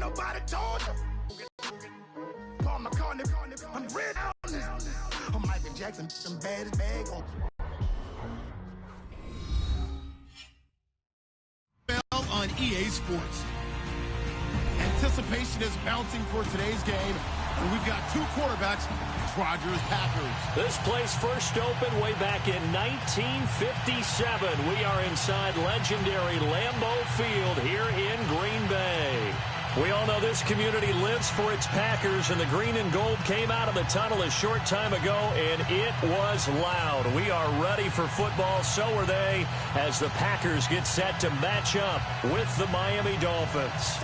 nobody told you. Paul McCartney, I'm red on this. I'm Michael Jackson, some baddest bag on. On EA Sports. Anticipation is mounting for today's game, and we've got two quarterbacks, Rodgers, Packers. This place first opened way back in 1957. We are inside legendary Lambeau Field here in Green Bay. We all know this community lives for its Packers, and the green and gold came out of the tunnel a short time ago, and it was loud. We are ready for football, so are they, as the Packers get set to match up with the Miami Dolphins.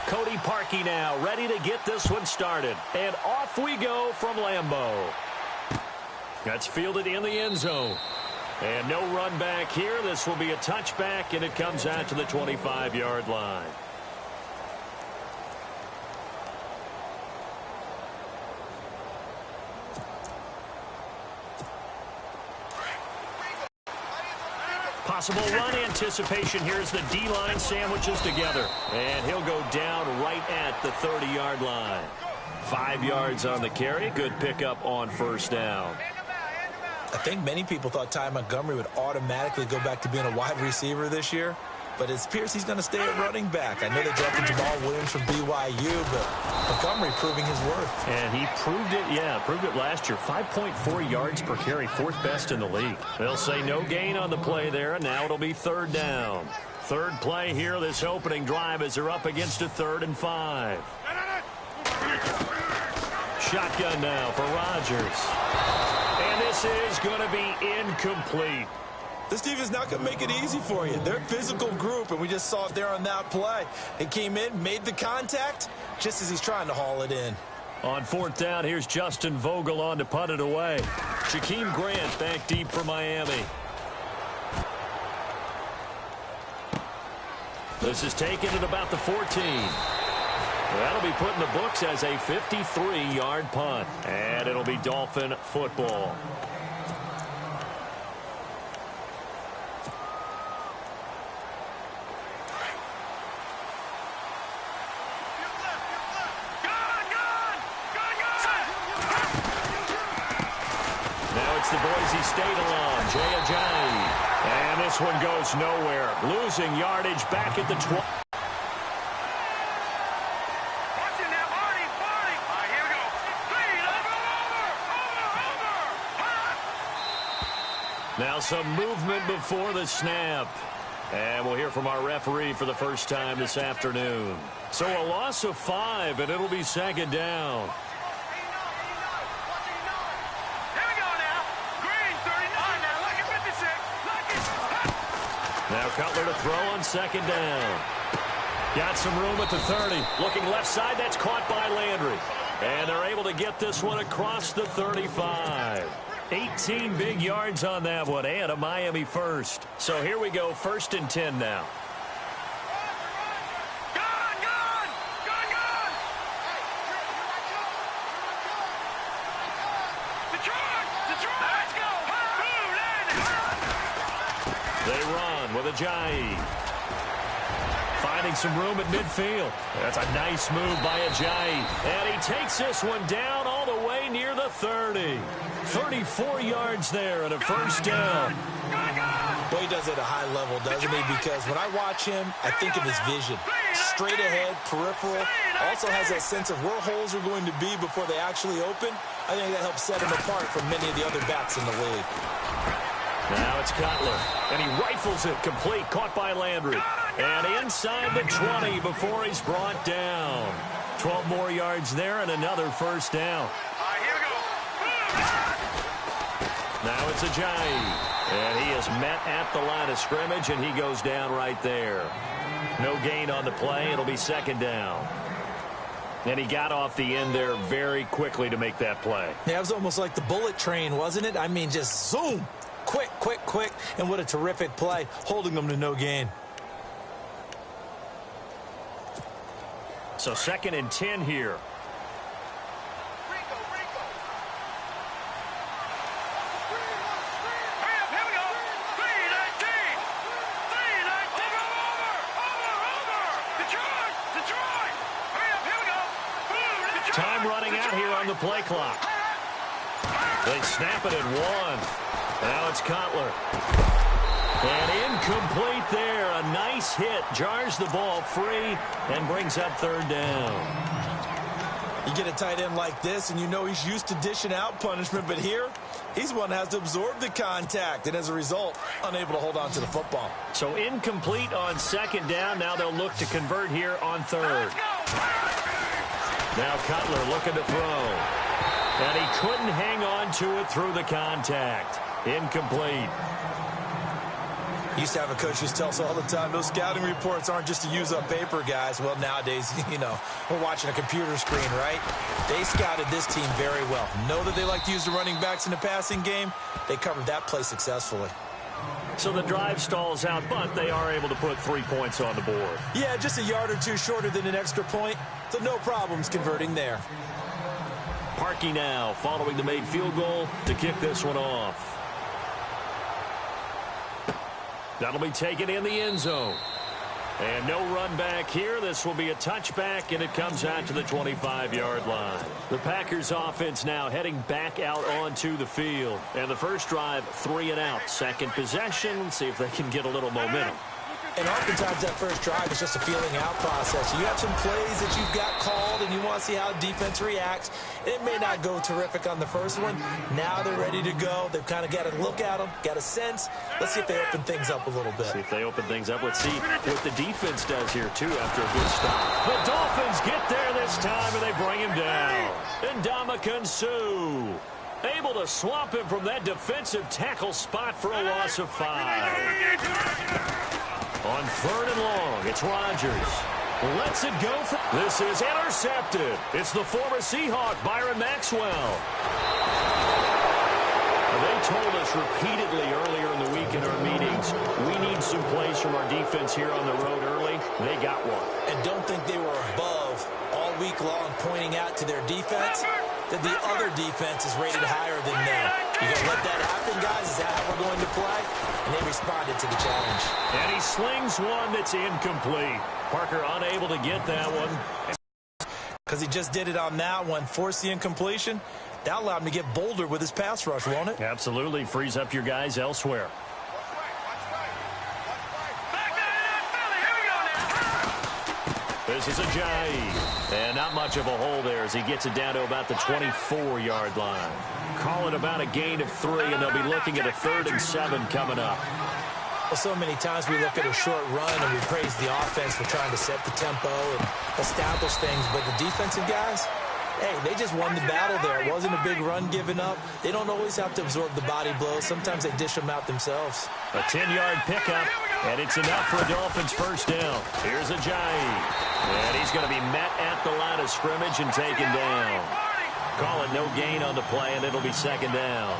Cody Parkey now, ready to get this one started. And off we go from Lambeau. That's fielded in the end zone. And no run back here. This will be a touchback, and it comes out to the 25-yard line. Possible run anticipation. Here's the D-line sandwiches together. And he'll go down right at the 30-yard line. 5 yards on the carry. Good pickup on first down. I think many people thought Ty Montgomery would automatically go back to being a wide receiver this year. But it appears he's going to stay at running back. I know they drafted Jamal Williams from BYU, but Montgomery proving his worth. And he proved it last year. 5.4 yards per carry, fourth best in the league. They'll say no gain on the play there, and now it'll be third down. Third play here, this opening drive, as they're up against a 3rd and 5. Shotgun now for Rodgers. And this is going to be incomplete. This team is not going to make it easy for you. They're a physical group, and we just saw it there on that play. They came in, made the contact, just as he's trying to haul it in. On 4th down, here's Justin Vogel on to punt it away. Jakeem Grant back deep for Miami. This is taken at about the 14. That'll be put in the books as a 53-yard punt. And it'll be Dolphin football. The Boise State alum, Jay Ajayi. And this one goes nowhere. Losing yardage back at the 12. Now some movement before the snap. And we'll hear from our referee for the first time this afternoon. So a loss of 5, and it'll be 2nd down. Now Cutler to throw on 2nd down. Got some room at the 30. Looking left side, that's caught by Landry. And they're able to get this one across the 35. 18 big yards on that one, and a Miami first. So here we go, 1st and 10 now. They run with Ajayi. Finding some room at midfield. That's a nice move by Ajayi. And he takes this one down all the way near the 30. 34 yards there and a first down. Well, he does it at a high level, doesn't he? Because when I watch him, I think of his vision. Straight ahead, peripheral. Also has that sense of where holes are going to be before they actually open. I think that helps set him apart from many of the other backs in the league. Now it's Cutler, and he rifles it complete, caught by Landry. And inside the 20 before he's brought down. 12 more yards there and another first down. Now it's Ajayi. And he is met at the line of scrimmage, and he goes down right there. No gain on the play. It'll be 2nd down. And he got off the end there very quickly to make that play. Yeah, it was almost like the bullet train, wasn't it? I mean, just zoom. Quick, quick, quick. And what a terrific play, holding them to no gain. So 2nd and 10 here. Time running out here on the play clock. They snap it at 1. Now it's Cutler. And incomplete there. A nice hit. Jars the ball free and brings up 3rd down. You get a tight end like this, and you know he's used to dishing out punishment, but here, he's one that has to absorb the contact, and as a result, unable to hold on to the football. So incomplete on 2nd down. Now they'll look to convert here on 3rd. Now Cutler looking to throw. And he couldn't hang on to it through the contact. Incomplete. Used to have a coach who tells us all the time, those scouting reports aren't just to use up paper, guys. Well, nowadays, you know, we're watching a computer screen, right? They scouted this team very well. Know that they like to use the running backs in the passing game. They covered that play successfully. So the drive stalls out, but they are able to put 3 points on the board. Yeah, just a yard or two shorter than an extra point, so no problems converting there. Parkey now following the made field goal to kick this one off. That'll be taken in the end zone. And no run back here. This will be a touchback, and it comes out to the 25-yard line. The Packers offense now heading back out onto the field. And the first drive, 3 and out. Second possession. Let's see if they can get a little momentum. And oftentimes that first drive is just a feeling out process. You have some plays that you've got called, and you want to see how defense reacts. It may not go terrific on the first one. Now they're ready to go. They've kind of got to look at them, got a sense. Let's see if they open things up a little bit. See if they open things up. Let's see what the defense does here, too, after a good stop. The Dolphins get there this time, and they bring him down. And Ndamukong Suh able to swamp him from that defensive tackle spot for a loss of 5. On 3rd and long, it's Rodgers. Lets it go. This is intercepted. It's the former Seahawk, Byron Maxwell. They told us repeatedly earlier in the week in our meetings, we need some plays from our defense here on the road early. They got one. And don't think they were above all week long pointing out to their defense that the other defense is rated higher than them. You going to let that happen, guys? Is that how we're going to play? And they responded to the challenge. And he slings one that's incomplete. Parker unable to get that one. Because he just did it on that one. Forced the incompletion. That allowed him to get bolder with his pass rush, won't it? Absolutely. Frees up your guys elsewhere. This is Ajayi. And not much of a hole there as he gets it down to about the 24-yard line. Call it about a gain of 3, and they'll be looking at a 3rd and 7 coming up. Well, so many times we look at a short run and we praise the offense for trying to set the tempo and establish things. But the defensive guys, hey, they just won the battle there. It wasn't a big run given up. They don't always have to absorb the body blows. Sometimes they dish them out themselves. A 10-yard pickup, and it's enough for a Dolphins first down. Here's Ajayi. And he's going to be met at the line of scrimmage and taken down. Call it no gain on the play, and it'll be 2nd down.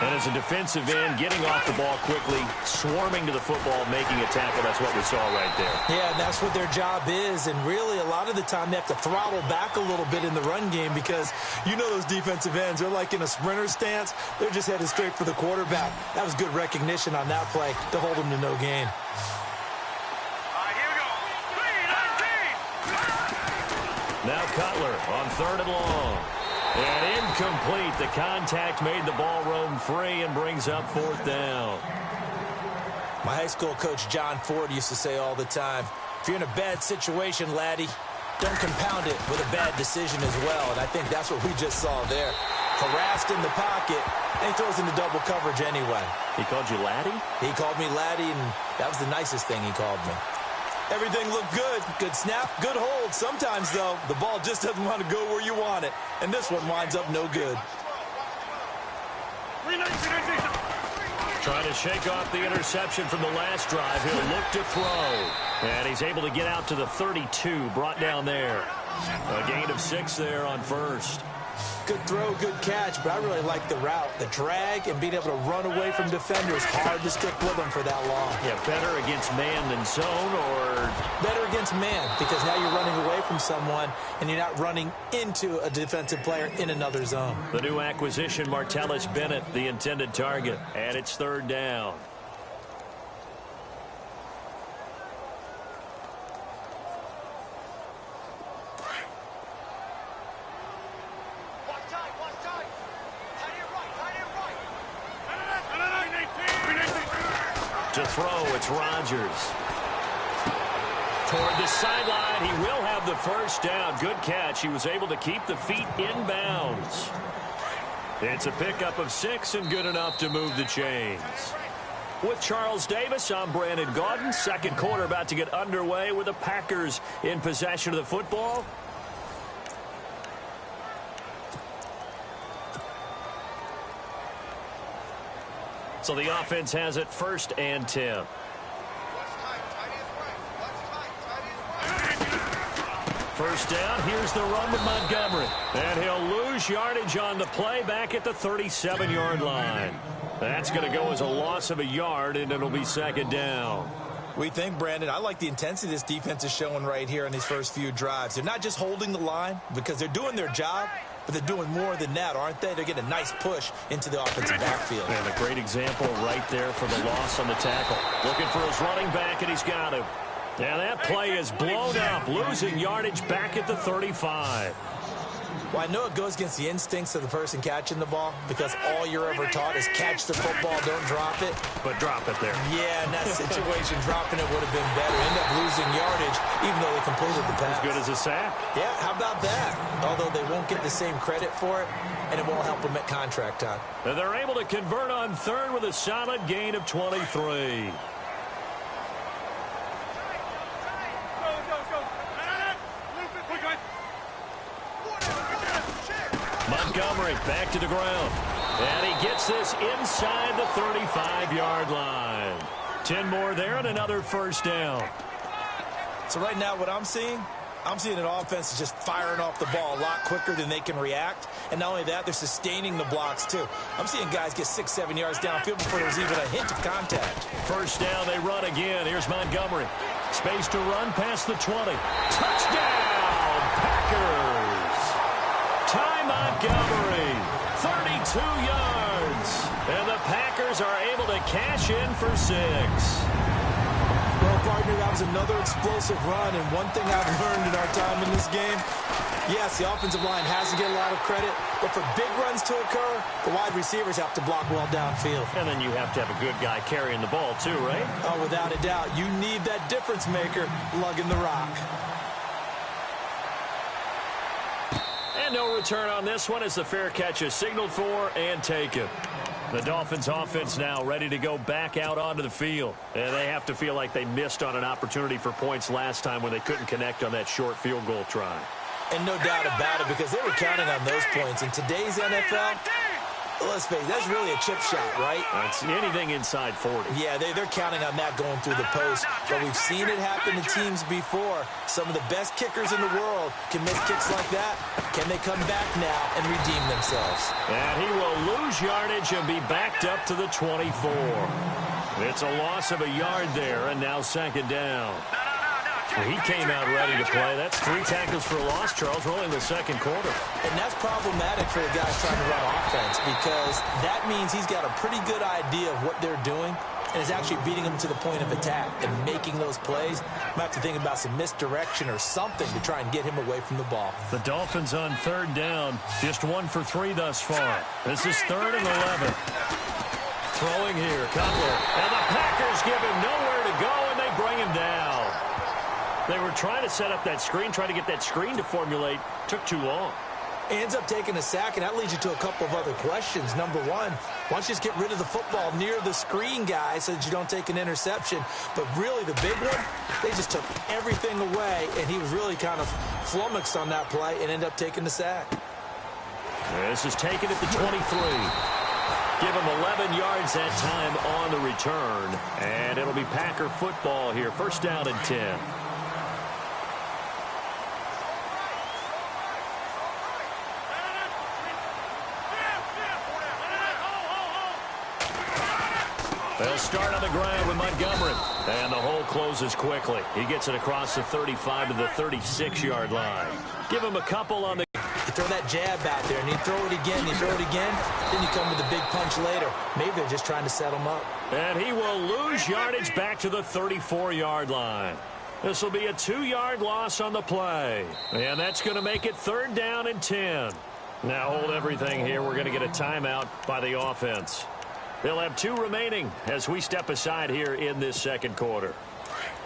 And as a defensive end, getting off the ball quickly, swarming to the football, making a tackle, that's what we saw right there. Yeah, that's what their job is, and really a lot of the time they have to throttle back a little bit in the run game because you know those defensive ends, they're like in a sprinter stance. They're just headed straight for the quarterback. That was good recognition on that play to hold them to no gain. Now Cutler on 3rd and long. And incomplete. The contact made the ball roam free and brings up 4th down. My high school coach John Ford used to say all the time, if you're in a bad situation, laddie, don't compound it with a bad decision as well. And I think that's what we just saw there. Harassed in the pocket, and he throws into double coverage anyway. He called you laddie? He called me laddie, and that was the nicest thing he called me. Everything looked good. Good snap, good hold. Sometimes, though, the ball just doesn't want to go where you want it. And this one winds up no good. Trying to shake off the interception from the last drive. He'll look to throw. And he's able to get out to the 32, brought down there. A gain of 6 there on first. Good throw, good catch, but I really like the route. The drag and being able to run away from defenders. Hard to stick with them for that long. Yeah, better against man than zone, or better against man, because now you're running away from someone and you're not running into a defensive player in another zone. The new acquisition, Martellus Bennett, the intended target, and it's 3rd down. To throw, it's Rodgers. Toward the sideline, he will have the first down. Good catch. He was able to keep the feet in bounds. It's a pickup of 6 and good enough to move the chains. With Charles Davis, I'm Brandon Gaudin. Second quarter about to get underway with the Packers in possession of the football. So the offense has it 1st and 10. First down, here's the run with Montgomery. And he'll lose yardage on the play back at the 37-yard line. That's going to go as a loss of a yard, and it'll be 2nd down. We think, Brandon, I like the intensity this defense is showing right here in these first few drives. They're not just holding the line because they're doing their job, but they're doing more than that, aren't they? They're getting a nice push into the offensive backfield. And a great example right there for the loss on the tackle. Looking for his running back, and he's got him. Now that play is blown up, losing yardage back at the 35. Well, I know it goes against the instincts of the person catching the ball because all you're ever taught is catch the football, don't drop it. But drop it there. Yeah, in that situation, dropping it would have been better. End up losing yardage, even though they completed the pass. As good as a sack. Yeah, how about that? Although they won't get the same credit for it, and it won't help them at contract time. And they're able to convert on 3rd with a solid gain of 23. Montgomery back to the ground. And he gets this inside the 35-yard line. 10 more there and another first down. So right now what I'm seeing an offense is just firing off the ball a lot quicker than they can react. And not only that, they're sustaining the blocks too. I'm seeing guys get 6-7 yards downfield before there's even a hint of contact. First down, they run again. Here's Montgomery. Space to run past the 20. Touchdown, Packers. Ty Montgomery, 32 yards. And the Packers are able to cash in for 6. Well, partner, that was another explosive run, and one thing I've learned in our time in this game, yes, the offensive line has to get a lot of credit, but for big runs to occur, the wide receivers have to block well downfield. And then you have to have a good guy carrying the ball too, right? Oh, without a doubt. You need that difference maker lugging the rock. And no return on this one as the fair catch is signaled for and taken. The Dolphins offense now ready to go back out onto the field. And they have to feel like they missed on an opportunity for points last time when they couldn't connect on that short field goal try. And no doubt about it, because they were counting on those points. In today's NFL, let's face it, that's really a chip shot, right? That's anything inside 40. Yeah, they're counting on that going through the post. But we've seen it happen to teams before. Some of the best kickers in the world can miss kicks like that. Can they come back now and redeem themselves? And he will lose yardage and be backed up to the 24. It's a loss of a yard there, and now 2nd down. He came out ready to play. That's 3 tackles for a loss, Charles, rolling the 2nd quarter. And that's problematic for the guys trying to run offense because that means he's got a pretty good idea of what they're doing and is actually beating them to the point of attack and making those plays. Might have to think about some misdirection or something to try and get him away from the ball. The Dolphins on 3rd down, just 1 for 3 thus far. This is 3rd and 11. Throwing here, Cutler. And the Packers give him nowhere to go, and they bring him down. They were trying to set up that screen, trying to get that screen to formulate. Took too long. He ends up taking a sack, and that leads you to a couple of other questions. Number one, why don't you just get rid of the football near the screen guy so that you don't take an interception? But really, the big one, they just took everything away, and he was really kind of flummoxed on that play and ended up taking the sack. This is taken at the 23. Give him 11 yards that time on the return. And it'll be Packer football here. First down and 10. They'll start on the ground with Montgomery. And the hole closes quickly. He gets it across the 35 to the 36-yard line. Give him a couple on the... You throw that jab out there, and you throw it again, you throw it again, then you come with a big punch later. Maybe they're just trying to set him up. And he will lose yardage back to the 34-yard line. This will be a 2-yard loss on the play. And that's going to make it 3rd down and 10. Now hold everything here. We're going to get a timeout by the offense. They'll have 2 remaining as we step aside here in this second quarter.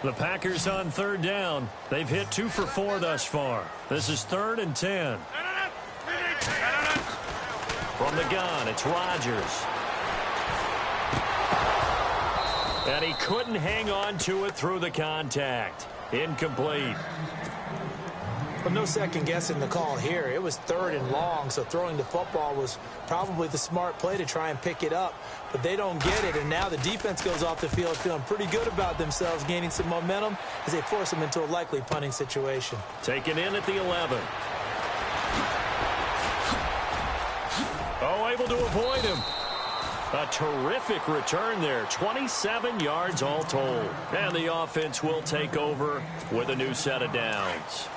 The Packers on 3rd down. They've hit 2 for 4 thus far. This is 3rd and 10. From the gun, it's Rodgers. And he couldn't hang on to it through the contact. Incomplete. But no second guessing the call here. It was 3rd and long, so throwing the football was probably the smart play to try and pick it up. But they don't get it, and now the defense goes off the field feeling pretty good about themselves, gaining some momentum as they force them into a likely punting situation. Taken in at the 11. Oh, able to avoid him. A terrific return there. 27 yards all told. And the offense will take over with a new set of downs.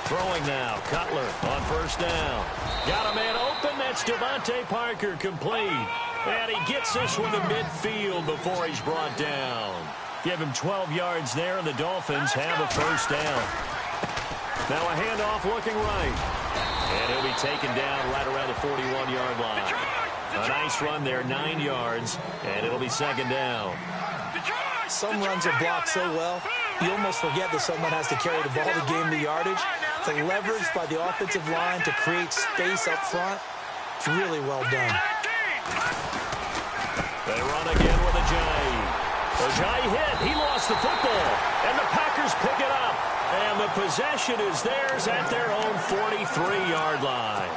Throwing now, Cutler on 1st down. Got a man open. That's Devontae Parker, complete. And he gets this one to midfield before he's brought down. Give him 12 yards there, and the Dolphins have a 1st down. Now a handoff looking right. And he'll be taken down right around the 41-yard line. A nice run there, 9 yards, and it'll be 2nd down. Some runs are blocked so well, you almost forget that someone has to carry the ball to gain the yardage. The leverage by the offensive line to create space up front, it's really well done. They run again with Ajayi. Ajayi hit. He lost the football. And the Packers pick it up. And the possession is theirs at their own 43-yard line.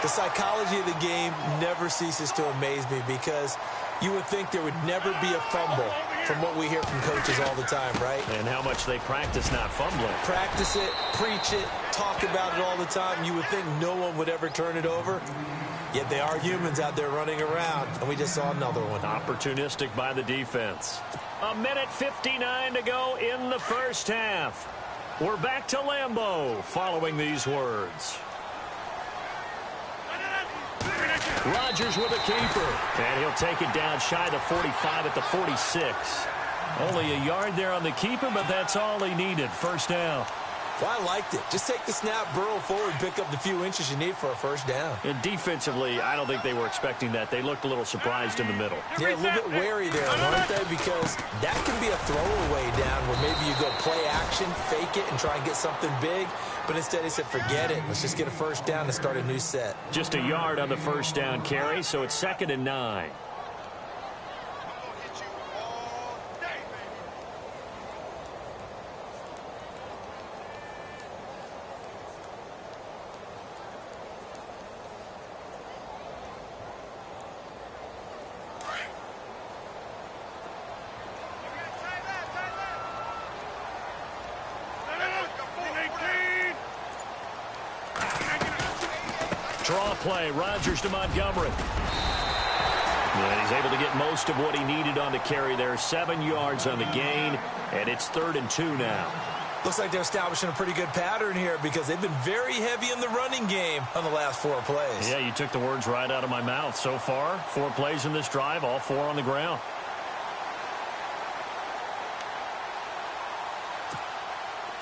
The psychology of the game never ceases to amaze me because you would think there would never be a fumble from what we hear from coaches all the time, right? And how much they practice not fumbling. Practice it, preach it, talk about it all the time. You would think no one would ever turn it over. Yet they are humans out there running around, and we just saw another one. Opportunistic by the defense. 1:59 to go in the 1st half. We're back to Lambeau following these words. Rodgers with a keeper. And he'll take it down shy of the 45 at the 46. Only a yard there on the keeper, but that's all he needed. 1st down. Well, I liked it. Just take the snap, burrow forward, pick up the few inches you need for a 1st down. And defensively, I don't think they were expecting that. They looked a little surprised in the middle. Yeah, a little bit wary there, weren't they? Because that can be a throwaway down where maybe you go play action, fake it, and try and get something big. But instead he said, forget it. Let's just get a 1st down and start a new set. Just a yard on the 1st down carry, so it's 2nd and 9. Draw play, Rodgers to Montgomery. And he's able to get most of what he needed on the carry there. 7 yards on the gain, and it's 3rd and 2 now. Looks like they're establishing a pretty good pattern here because they've been very heavy in the running game on the last 4 plays. Yeah, you took the words right out of my mouth. So far, 4 plays in this drive, all 4 on the ground.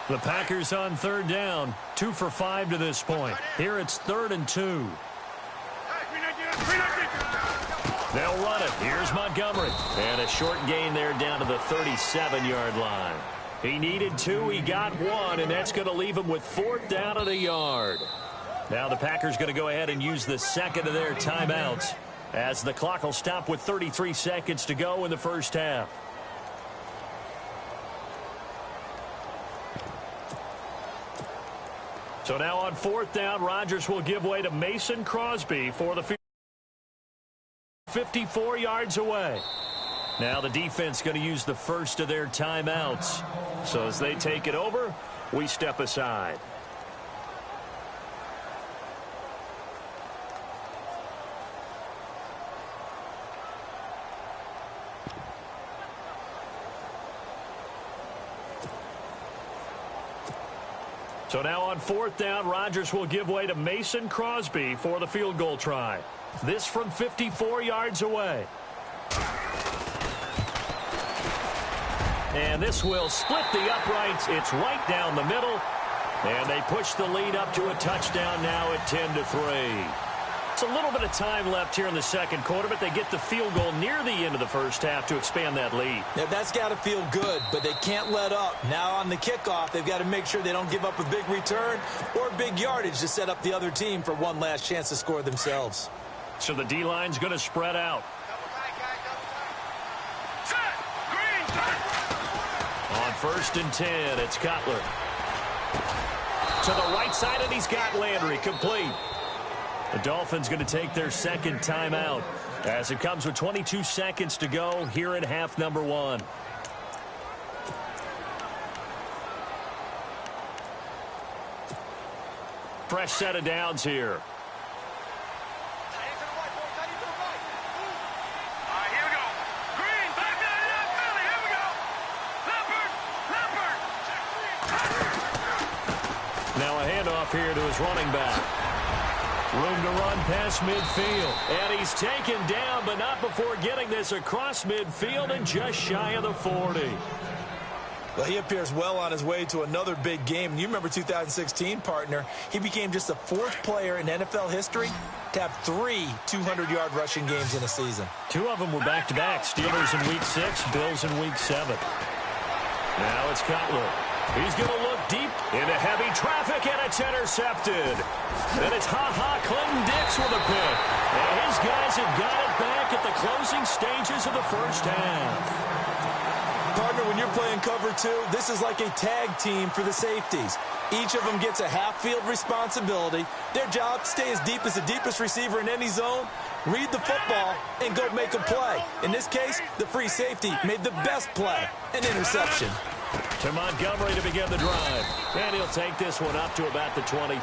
The Packers on 3rd down, 2 for 5 to this point. Here it's 3rd and 2. They'll run it. Here's Montgomery. And a short gain there down to the 37-yard line. He needed 2. He got 1, and that's going to leave him with 4th down and a yard. Now the Packers going to go ahead and use the 2nd of their timeouts as the clock will stop with 33 seconds to go in the 1st half. So now on 4th down, Rodgers will give way to Mason Crosby for the field. 54 yards away. Now the defense going to use the first of their timeouts. So as they take it over, we step aside. So now on 4th down, Rodgers will give way to Mason Crosby for the field goal try. This from 54 yards away. And this will split the uprights. It's right down the middle. And they push the lead up to a touchdown now at 10-3. It's a little bit of time left here in the second quarter, but they get the field goal near the end of the first half to expand that lead. Yeah, that's got to feel good, but they can't let up. Now on the kickoff, they've got to make sure they don't give up a big return or big yardage to set up the other team for one last chance to score themselves. So the D-line's going to spread out. On 1st and 10, it's Cutler. To the right side, and he's got Landry complete. The Dolphins going to take their second timeout as it comes with 22 seconds to go here in half number 1. Fresh set of downs here. Now a handoff here to his running back. Room to run past midfield. And he's taken down, but not before getting this across midfield and just shy of the 40. Well, he appears well on his way to another big game. And you remember 2016, partner. He became just the 4th player in NFL history to have 3 200-yard rushing games in a season. 2 of them were back-to-back. Steelers in Week 6, Bills in Week 7. Now it's Cutler. He's going to look deep into heavy traffic, and it's intercepted. And it's Clinton Dix with a pick. And his guys have got it back at the closing stages of the first half. Partner, when you're playing cover 2, this is like a tag team for the safeties. Each of them gets a half-field responsibility. Their job, stay as deep as the deepest receiver in any zone, read the football, and go make a play. In this case, the free safety made the best play, an interception. To Montgomery to begin the drive. And he'll take this one up to about the 23.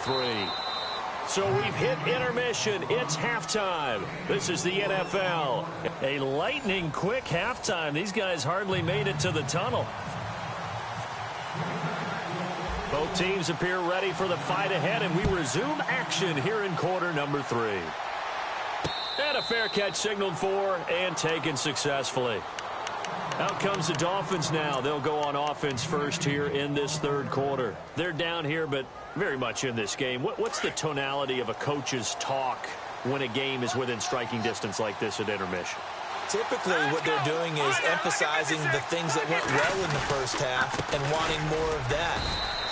So we've hit intermission. It's halftime. This is the NFL. A lightning quick halftime. These guys hardly made it to the tunnel. Both teams appear ready for the fight ahead, and we resume action here in quarter number 3. And a fair catch signaled for and taken successfully. Out comes the Dolphins now. They'll go on offense first here in this third quarter. They're down here, but very much in this game. What's the tonality of a coach's talk when a game is within striking distance like this at intermission? Typically, what they're doing is emphasizing the things that went well in the first half and wanting more of that.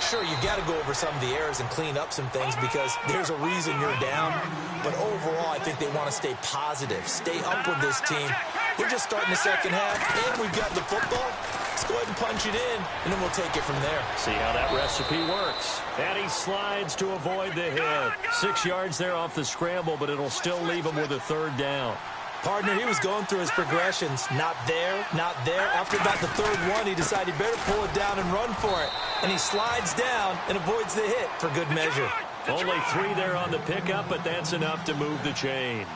Sure, you've got to go over some of the errors and clean up some things because there's a reason you're down. But overall, I think they want to stay positive, stay up with this team. We're just starting the second half, and we've got the football. Let's go ahead and punch it in, and then we'll take it from there. See how that recipe works. And he slides to avoid the hit. 6 yards there off the scramble, but it'll still leave him with a 3rd down. Partner, he was going through his progressions. Not there, not there. After about the 3rd one, he decided he better pull it down and run for it. And he slides down and avoids the hit for good measure. Only 3 there on the pickup, but that's enough to move the chains.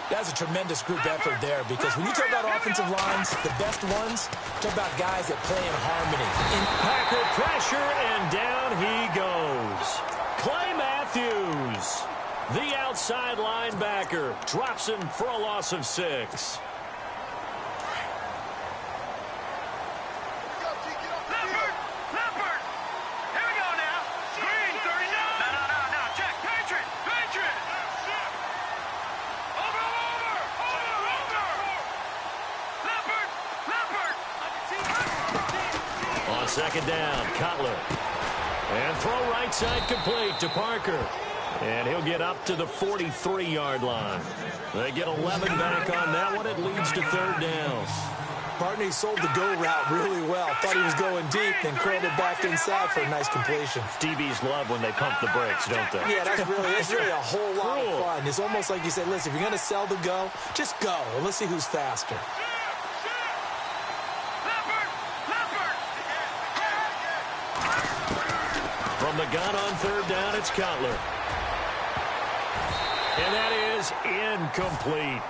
That's a tremendous group effort there because when you talk about offensive lines, the best ones, talk about guys that play in harmony. Packer pressure, and down he goes. Clay Matthews, the outside linebacker, drops him for a loss of 6. Second down, Cutler. And throw right side complete to Parker. And he'll get up to the 43-yard line. They get 11 back on that one. It leads to 3rd down. Partner, he sold the go route really well. Thought he was going deep, then curled it back inside for a nice completion. DBs love when they pump the brakes, don't they? Yeah, it's really a whole lot of fun. It's almost like you said, listen, if you're going to sell the go, just go. And let's see who's faster. From the gun on third down, it's Cutler. And that is incomplete.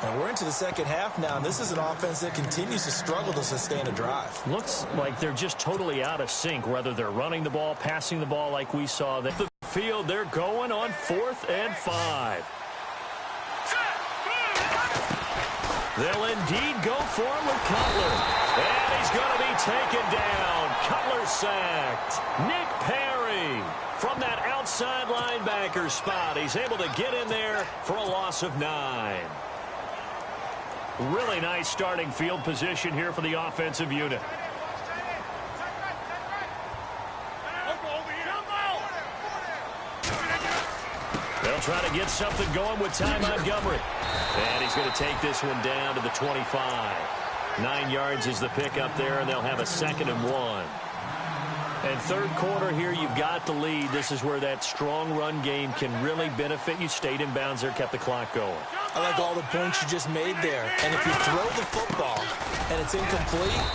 And we're into the second half now, and this is an offense that continues to struggle to sustain a drive. Looks like they're just totally out of sync, whether they're running the ball, passing the ball like we saw. The field, they're going on 4th and 5. They'll indeed go for it with Cutler. And he's going to be taken down. Cutler sacked. Nick Perry from that outside linebacker spot. He's able to get in there for a loss of 9. Really nice starting field position here for the offensive unit. They'll try to get something going with Ty Montgomery. And he's going to take this one down to the 25. 9 yards is the pickup there, and they'll have a 2nd and 1. And third quarter here, you've got the lead. This is where that strong run game can really benefit you. Stayed in bounds there, kept the clock going. I like all the points you just made there. And if you throw the football and it's incomplete,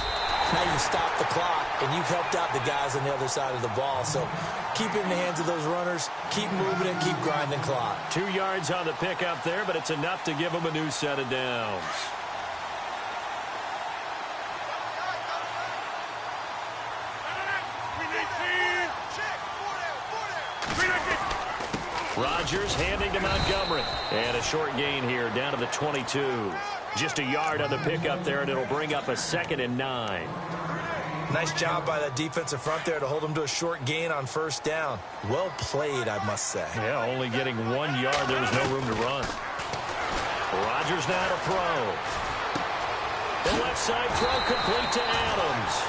now you stop the clock and you've helped out the guys on the other side of the ball. So keep it in the hands of those runners. Keep moving it. Keep grinding clock. 2 yards on the pickup there, but it's enough to give them a new set of downs. Rodgers handing to Montgomery. And a short gain here down to the 22. Just a yard on the pickup there, and it'll bring up a 2nd and 9. Nice job by that defensive front there to hold them to a short gain on first down. Well played, I must say. Yeah, only getting 1 yard. There was no room to run. Rodgers now to throw. The left side throw complete to Adams.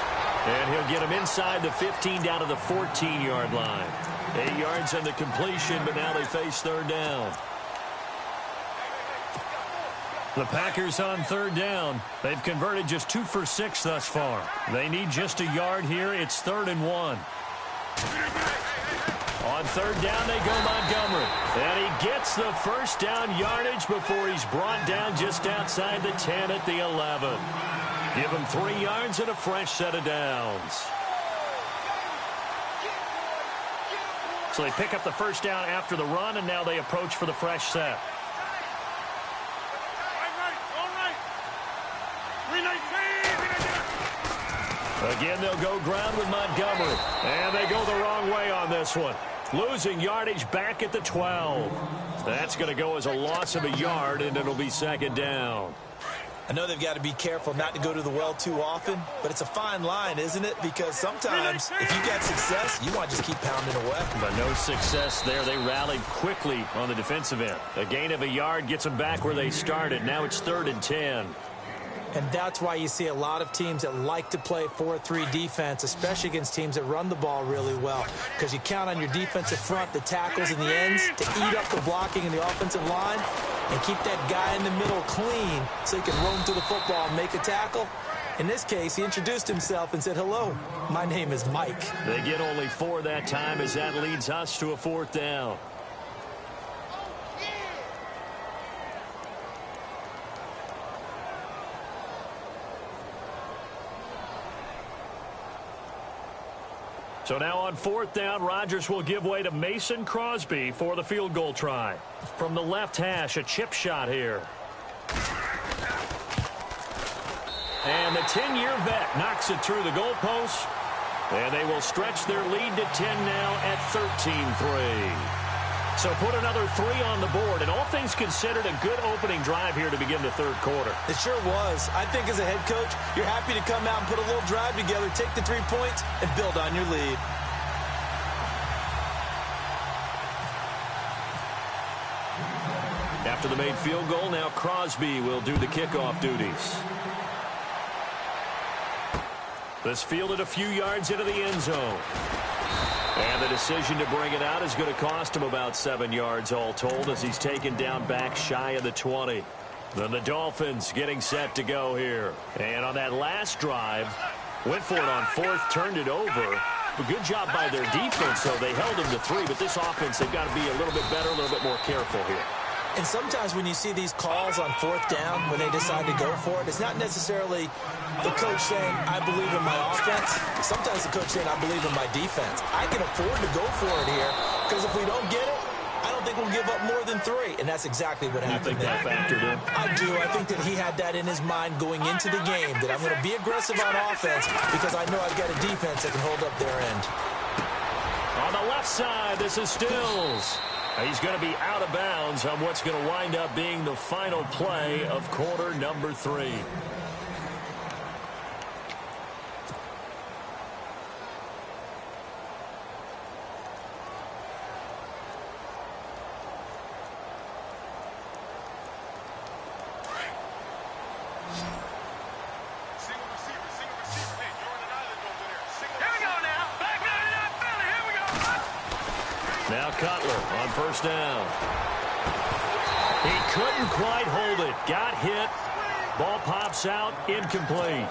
And he'll get him inside the 15 down to the 14-yard line. 8 yards on the completion, but now they face third down. The Packers on third down. They've converted just 2 for 6 thus far. They need just a yard here. It's 3rd and 1. On third down, they go Montgomery. And he gets the first down yardage before he's brought down just outside the 10 at the 11. Give him 3 yards and a fresh set of downs. So they pick up the first down after the run, and now they approach for the fresh set. Again, they'll go ground with Montgomery. And they go the wrong way on this one. Losing yardage back at the 12. That's going to go as a loss of a yard, and it'll be 2nd down. I know they've got to be careful not to go to the well too often, but it's a fine line, isn't it? Because sometimes if you got success, you want to just keep pounding away. But no success there. They rallied quickly on the defensive end. A gain of a yard gets them back where they started. Now it's 3rd and 10. And that's why you see a lot of teams that like to play 4-3 defense, especially against teams that run the ball really well, because you count on your defensive front, the tackles and the ends, to eat up the blocking in the offensive line and keep that guy in the middle clean so he can roam through the football and make a tackle. In this case, he introduced himself and said, "Hello, my name is Mike." They get only 4 that time as that leads us to a 4th down. So now on 4th down, Rodgers will give way to Mason Crosby for the field goal try. From the left hash, a chip shot here. And the 10-year vet knocks it through the goalpost. And they will stretch their lead to 10 now at 13-3. So put another 3 on the board. And all things considered, a good opening drive here to begin the third quarter. It sure was. I think as a head coach, you're happy to come out and put a little drive together, take the 3 points, and build on your lead. After the made field goal, now Crosby will do the kickoff duties. This fielded a few yards into the end zone. And the decision to bring it out is going to cost him about 7 yards all told as he's taken down back shy of the 20. Then the Dolphins getting set to go here. And on that last drive, went for it on 4th, turned it over. A good job by their defense, though. They held them to 3, but this offense, they've got to be a little bit better, a little bit more careful here. And sometimes when you see these calls on fourth down, when they decide to go for it, it's not necessarily the coach saying, I believe in my offense. Sometimes the coach saying, I believe in my defense. I can afford to go for it here because if we don't get it, I don't think we'll give up more than 3. And that's exactly what happened there. You think that factored in? I do. I think that he had that in his mind going into the game, that I'm going to be aggressive on offense because I know I've got a defense that can hold up their end. On the left side, this is Stills. He's going to be out of bounds on what's going to wind up being the final play of quarter number 3. Now Cutler on first down. He couldn't quite hold it. Got hit. Ball pops out. Incomplete.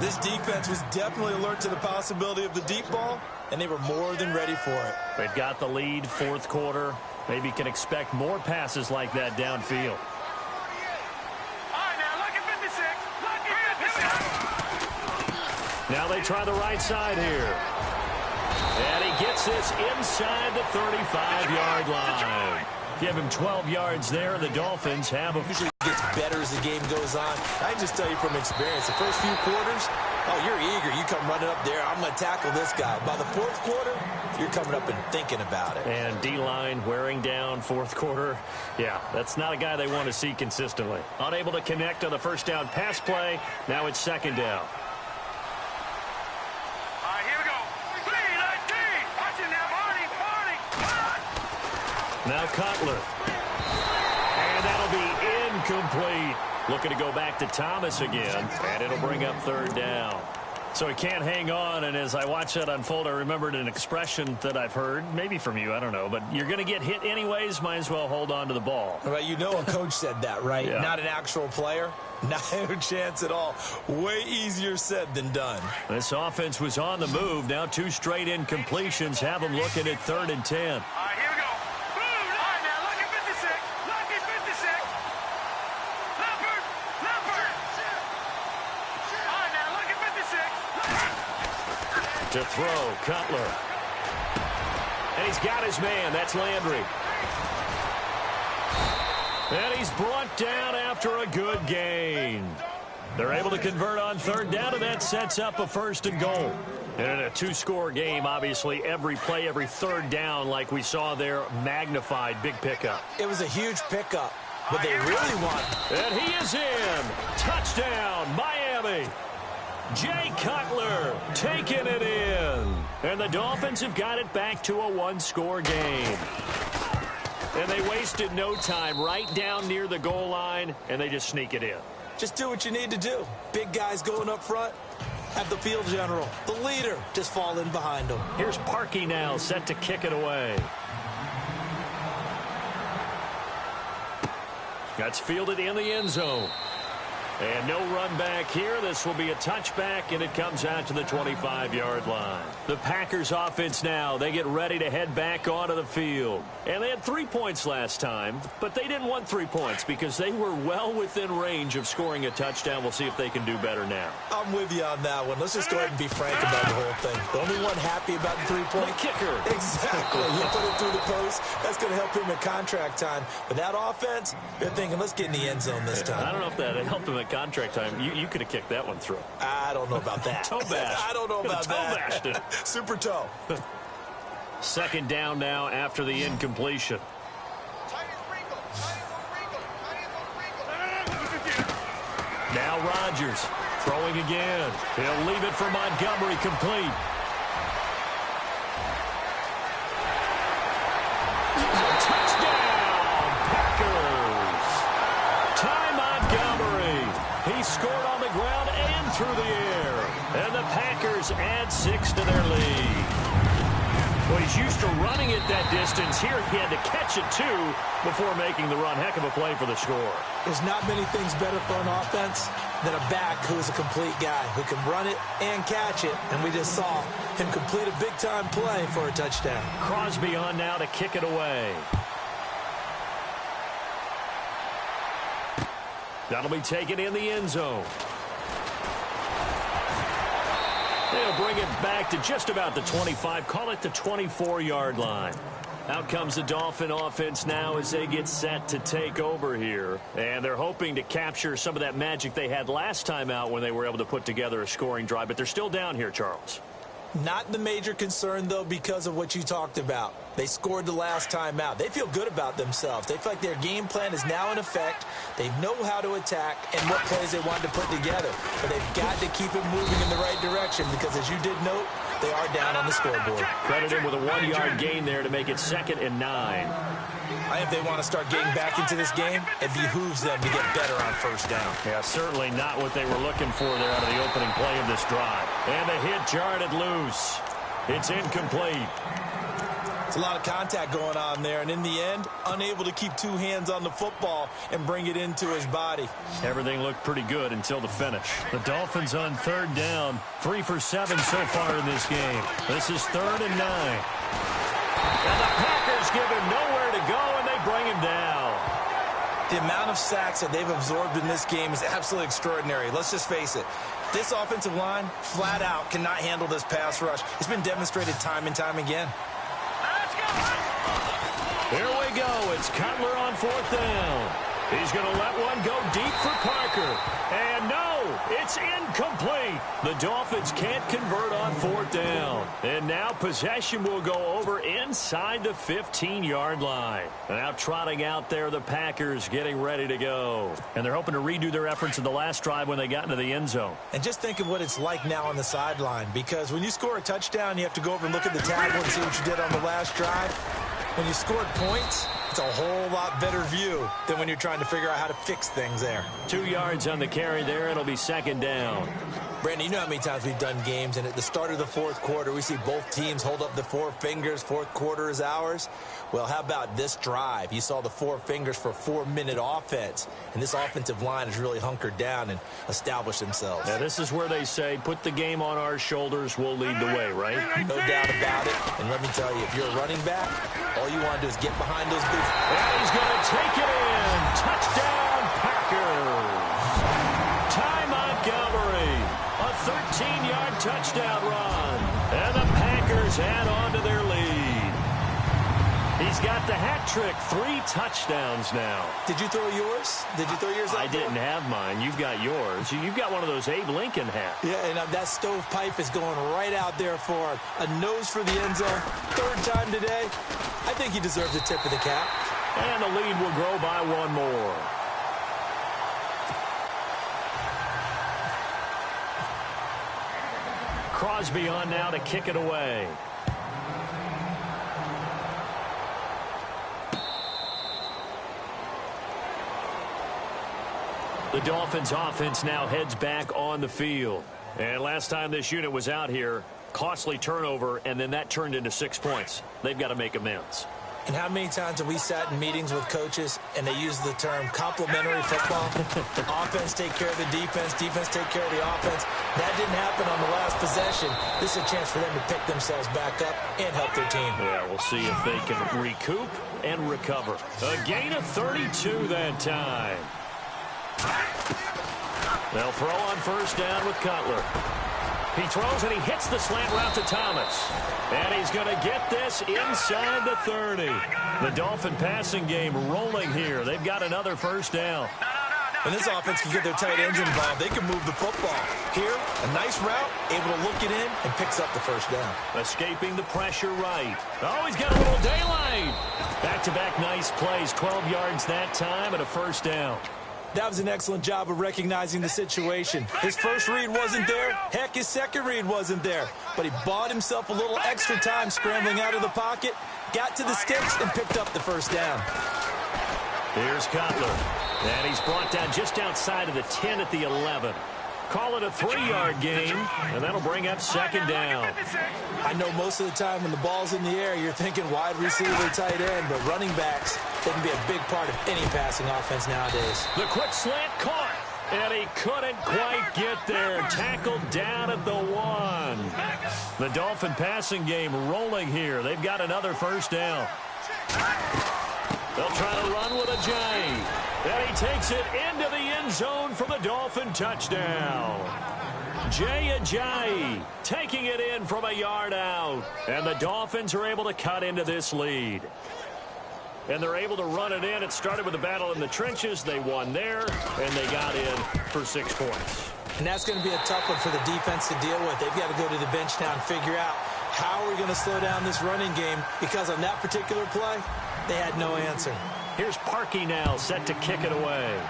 This defense was definitely alert to the possibility of the deep ball, and they were more than ready for it. They've got the lead, fourth quarter. Maybe can expect more passes like that downfield. Now they try the right side here. And he gets this inside the 35-yard line. Give him 12 yards there. The Dolphins have a... Usually gets better as the game goes on. I can just tell you from experience, the first few quarters, oh, you're eager. You come running up there. I'm going to tackle this guy. By the fourth quarter, you're coming up and thinking about it. And D-line wearing down fourth quarter. Yeah, that's not a guy they want to see consistently. Unable to connect on the first down pass play. Now it's second down. Now Cutler. And that'll be incomplete. Looking to go back to Thomas again. And it'll bring up third down. So he can't hang on. And as I watch that unfold, I remembered an expression that I've heard. Maybe from you, I don't know. But you're going to get hit anyways. Might as well hold on to the ball. Well, you know a coach said that, right? Yeah. Not an actual player. No chance at all. Way easier said than done. This offense was on the move. Now 2 straight incompletions have them looking at 3rd and 10. To throw, Cutler. And he's got his man. That's Landry. And he's brought down after a good gain. They're able to convert on third down, and that sets up a 1st and goal. And in a 2-score game, obviously, every play, every third down, like we saw there, magnified. Big pickup. It was a huge pickup, but they really want. And he is in. Touchdown, Miami. Jay Cutler taking it in. And the Dolphins have got it back to a 1-score game. And they wasted no time right down near the goal line, and they just sneak it in. Just do what you need to do. Big guys going up front. Have the field general, the leader, just fall in behind them. Here's Parkey now set to kick it away. That's fielded in the end zone. And no run back here. This will be a touchback, and it comes out to the 25-yard line. The Packers offense now, they get ready to head back onto the field. And they had 3 points last time, but they didn't want 3 points because they were well within range of scoring a touchdown. We'll see if they can do better now. I'm with you on that one. Let's just go ahead and be frank about the whole thing. The only one happy about the 3-point. The kicker. Exactly. You put it through the post. That's going to help him in contract time. But that offense, they're thinking, let's get in the end zone this time. I don't know if that helped him at contract time. You could have kicked that one through. I don't know about that. Toe bash. I don't know about that. Toe bashed it. Super toe. Second down now after the incompletion. Now Rodgers throwing again. He'll leave it for Montgomery, complete. Touchdown, Packers. Ty Montgomery. He scored on the ground and through the air. And the Packers add 6 to their lead. Well, he's used to running it that distance. Here he had to catch it, too, before making the run. Heck of a play for the score. There's not many things better for an offense than a back who is a complete guy who can run it and catch it. And we just saw him complete a big-time play for a touchdown. Crosby on now to kick it away. That'll be taken in the end zone. They'll bring it back to just about the 25, call it the 24-yard line. Out comes the Dolphin offense now as they get set to take over here. And they're hoping to capture some of that magic they had last time out when they were able to put together a scoring drive. But they're still down here, Charles. Not the major concern, though, because of what you talked about. They scored the last time out. They feel good about themselves. They feel like their game plan is now in effect. They know how to attack and what plays they want to put together. But they've got to keep it moving in the right direction because, as you did note, they are down on the scoreboard. Credit him with a 1-yard gain there to make it 2nd and 9. I think if they want to start getting back into this game, it behooves them to get better on first down. Yeah, certainly not what they were looking for there out of the opening play of this drive. And the hit jarred it loose. It's incomplete. It's a lot of contact going on there, and in the end, unable to keep two hands on the football and bring it into his body. Everything looked pretty good until the finish. The Dolphins on 3rd down, 3 for 7 so far in this game. This is 3rd and 9. And the Packers give him nowhere to go, and they bring him down. The amount of sacks that they've absorbed in this game is absolutely extraordinary. Let's just face it. This offensive line, flat out, cannot handle this pass rush. It's been demonstrated time and time again. Here we go. It's Cutler on 4th down. He's going to let one go deep for Parker. And no, it's incomplete. The Dolphins can't convert on 4th down. And now possession will go over inside the 15-yard line. Now trotting out there, the Packers getting ready to go. And they're hoping to redo their efforts in the last drive when they got into the end zone. And just think of what it's like now on the sideline, because when you score a touchdown, you have to go over and look at the table and see what you did on the last drive. When you scored points, it's a whole lot better view than when you're trying to figure out how to fix things there. 2 yards on the carry there. It'll be 2nd down. Brandon, you know how many times we've done games, and at the start of the 4th quarter, we see both teams hold up the 4 fingers, 4th quarter is ours. Well, how about this drive? You saw the 4 fingers for a 4-minute offense, and this offensive line has really hunkered down and established themselves. Now, this is where they say, put the game on our shoulders, we'll lead the way, right? No doubt about it. And let me tell you, if you're a running back, all you want to do is get behind those big... And he's going to take it in. Touchdown, Packers. Ty Montgomery. A 13-yard touchdown run. And the Packers add on to their lead. He's got the hat trick. 3 touchdowns now. Did you throw yours? Did you throw yours out I didn't have mine. You've got yours. You've got one of those Abe Lincoln hats. Yeah, and that stovepipe is going right out there for a nose for the end zone. 3rd time today. I think he deserves a tip of the cap. And the lead will grow by 1 more. Crosby on now to kick it away. The Dolphins offense now heads back on the field. And last time this unit was out here, costly turnover, and then that turned into 6 points. They've got to make amends. And how many times have we sat in meetings with coaches and they use the term complementary football? Offense take care of the defense, defense take care of the offense. That didn't happen on the last possession. This is a chance for them to pick themselves back up and help their team. Yeah, we'll see if they can recoup and recover. A gain of 32 that time. They'll throw on 1st down with Cutler. He throws and he hits the slant route to Thomas. And he's going to get this inside the 30. The Dolphin passing game rolling here. They've got another 1st down. When this offense can get their tight ends involved, they can move the football. Here, a nice route, able to look it in, and picks up the 1st down. Escaping the pressure right. Oh, he's got a little daylight. Back-to-back nice plays. 12 yards that time and a 1st down. That was an excellent job of recognizing the situation. His first read wasn't there. Heck, his second read wasn't there. But he bought himself a little extra time scrambling out of the pocket, got to the sticks, and picked up the 1st down. Here's Cutler. And he's brought down just outside of the 10 at the 11. Call it a 3-yard gain, and that'll bring up 2nd down. I know most of the time when the ball's in the air, you're thinking wide receiver, tight end, but running backs, they can be a big part of any passing offense nowadays. The quick slant caught, and he couldn't quite get there. Tackled down at the 1. The Dolphin passing game rolling here. They've got another 1st down. They'll try to run with a J. And he takes it into the end zone for the Dolphin touchdown. Jay Ajayi taking it in from a yard out. And the Dolphins are able to cut into this lead. And they're able to run it in. It started with a battle in the trenches. They won there, and they got in for 6 points. And that's going to be a tough one for the defense to deal with. They've got to go to the bench now and figure out how are we going to slow down this running game, because on that particular play, they had no answer. Here's Parkey now, set to kick it away.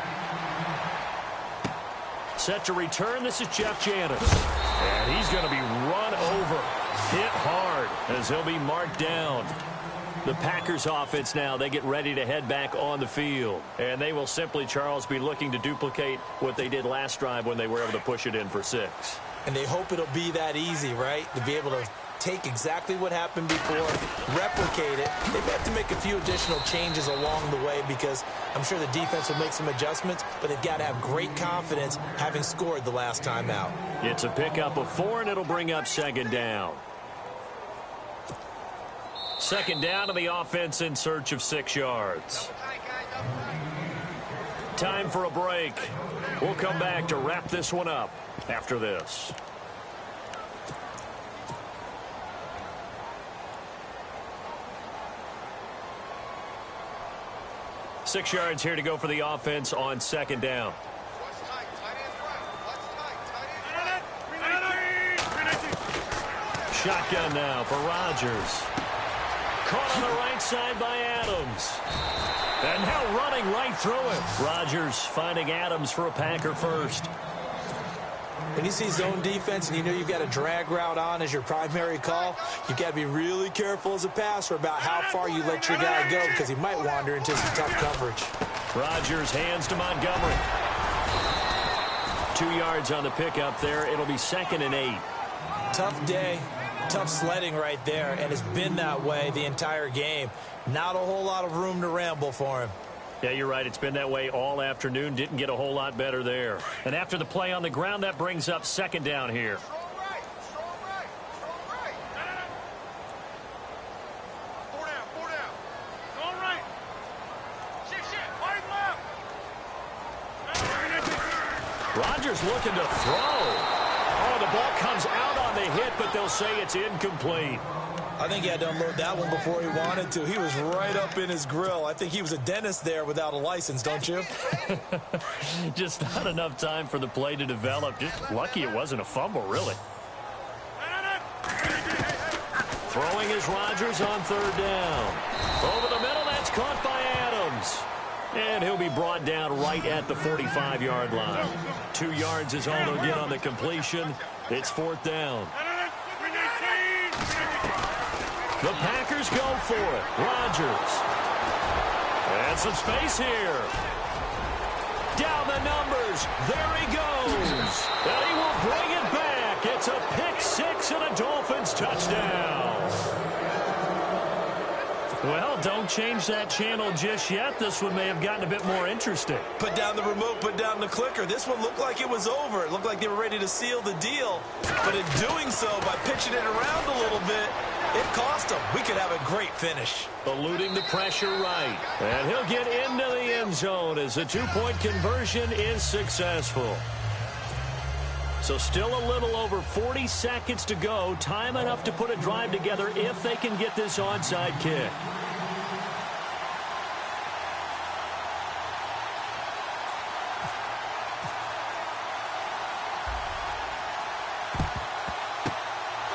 Set to return, this is Jeff Janis. And he's going to be run over, hit hard, as he'll be marked down. The Packers offense now, they get ready to head back on the field. And they will simply, Charles, be looking to duplicate what they did last drive when they were able to push it in for 6. And they hope it'll be that easy, right? To be able to take exactly what happened before, replicate it. They have to make a few additional changes along the way, because I'm sure the defense will make some adjustments, but they've got to have great confidence having scored the last time out. It's a pickup of 4, and it'll bring up 2nd down. 2nd down to the offense in search of 6 yards. Time for a break. We'll come back to wrap this one up after this. Six yards here to go for the offense on 2nd down. Shotgun now for Rodgers. Caught on the right side by Adams. And now running right through it. Rodgers finding Adams for a Packer first. When you see zone defense and you know you've got a drag route on as your primary call, you've got to be really careful as a passer about how far you let your guy go, because he might wander into some tough coverage. Rodgers hands to Montgomery. 2 yards on the pickup there. It'll be 2nd and 8. Tough day, tough sledding right there, and it's been that way the entire game. Not a whole lot of room to ramble for him. Yeah, you're right. It's been that way all afternoon. Didn't get a whole lot better there. And after the play on the ground, that brings up 2nd down here. Rodgers looking to throw. Oh, the ball comes out on the hit, but they'll say it's incomplete. I think he had to unload that one before he wanted to. He was right up in his grill. I think he was a dentist there without a license, don't you? Just not enough time for the play to develop. Just lucky it wasn't a fumble, really. Throwing is Rodgers on 3rd down. Over the middle, that's caught by Adams. And he'll be brought down right at the 45-yard line. 2 yards is all they'll get on the completion. It's 4th down. The Packers go for it. Rodgers. And some space here. Down the numbers. There he goes. And he will bring it back. It's a pick 6 and a Dolphins touchdown. Well, don't change that channel just yet. This one may have gotten a bit more interesting. Put down the remote, put down the clicker. This one looked like it was over. It looked like they were ready to seal the deal. But in doing so, by pitching it around a little bit, it cost them. We could have a great finish. Eluding the pressure right. And he'll get into the end zone as the 2-point conversion is successful. So still a little over 40 seconds to go. Time enough to put a drive together if they can get this onside kick.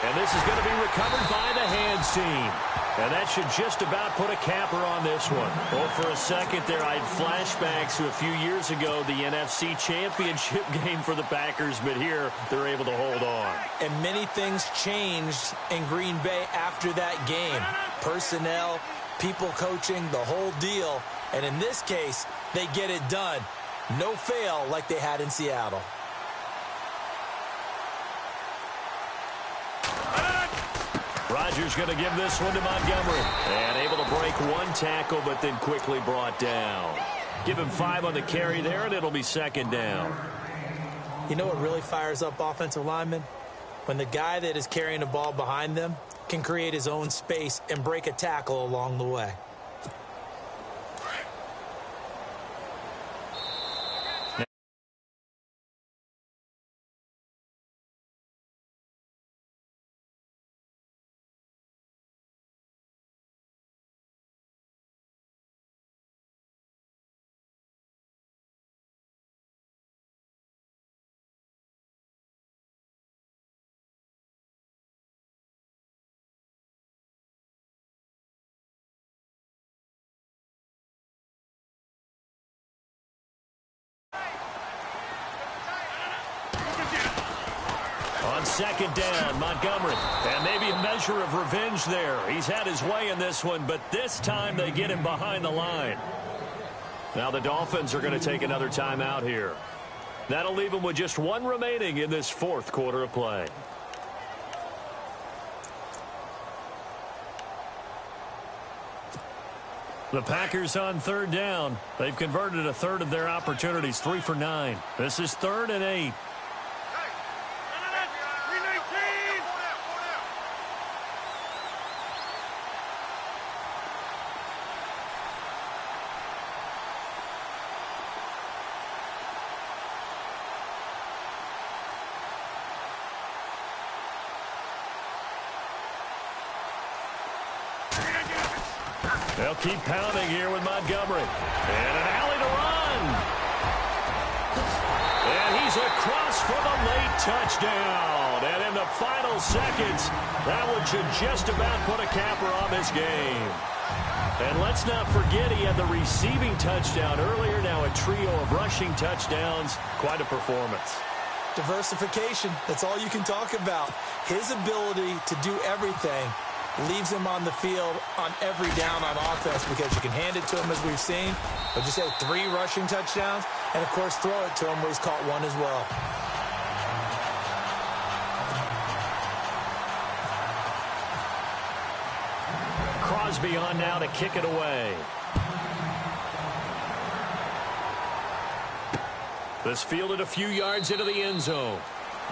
And this is going to be recovered by the hands team. And that should just about put a capper on this one. Well, for a second there, I had flashbacks to a few years ago, the NFC Championship game for the Packers, but here they're able to hold on. And many things changed in Green Bay after that game. Personnel, people coaching, the whole deal. And in this case, they get it done. No fail like they had in Seattle. Rodgers going to give this one to Montgomery. And able to break one tackle, but then quickly brought down. Give him 5 on the carry there, and it'll be 2nd down. You know what really fires up offensive linemen? When the guy that is carrying the ball behind them can create his own space and break a tackle along the way. On second down, Montgomery. And maybe a measure of revenge there. He's had his way in this one, but this time they get him behind the line. Now the Dolphins are going to take another timeout here. That'll leave them with just one remaining in this fourth quarter of play. The Packers on third down. They've converted a third of their opportunities, 3 for 9. This is 3rd and 8. They'll keep pounding here with Montgomery. And an alley to run. And he's across for the late touchdown. And in the final seconds, that one should just about put a capper on this game. And let's not forget he had the receiving touchdown earlier. Now a trio of rushing touchdowns. Quite a performance. Diversification, that's all you can talk about. His ability to do everything leaves him on the field on every down on offense because you can hand it to him as we've seen. But just say 3 rushing touchdowns and, of course, throw it to him where he's caught one as well. Crosby on now to kick it away. This fielded a few yards into the end zone.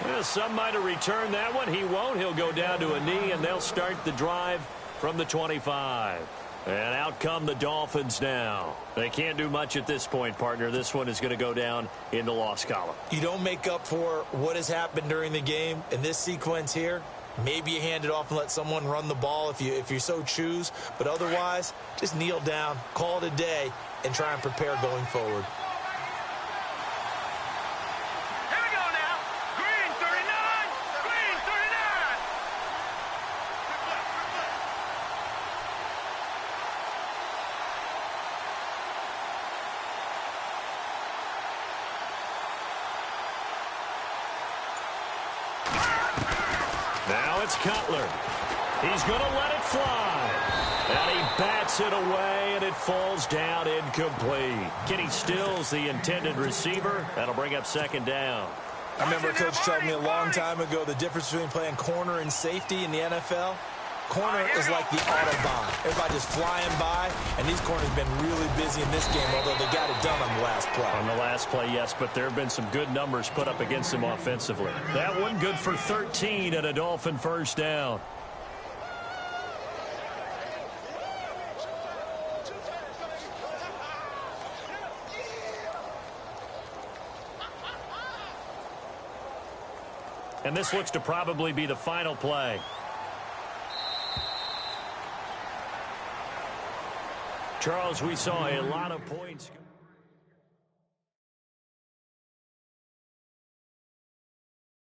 Well, some might have returned that one. He won't. He'll go down to a knee, and they'll start the drive from the 25. And out come the Dolphins now. They can't do much at this point, partner. This one is going to go down in the loss column. You don't make up for what has happened during the game in this sequence here. Maybe you hand it off and let someone run the ball if you so choose. But otherwise, just kneel down, call it a day, and try and prepare going forward. Now it's Cutler. He's going to let it fly. And he bats it away, and it falls down incomplete. Kenny Stills, the intended receiver. That'll bring up second down. I remember a coach told me a long time ago the difference between playing corner and safety in the NFL. Corner is like the Autobahn. Everybody just flying by, and these corners have been really busy in this game, although they got it done on the last play. On the last play, yes, but there have been some good numbers put up against them offensively. That one good for 13 and a Dolphin first down. And this looks to probably be the final play. Charles, we saw a lot of points.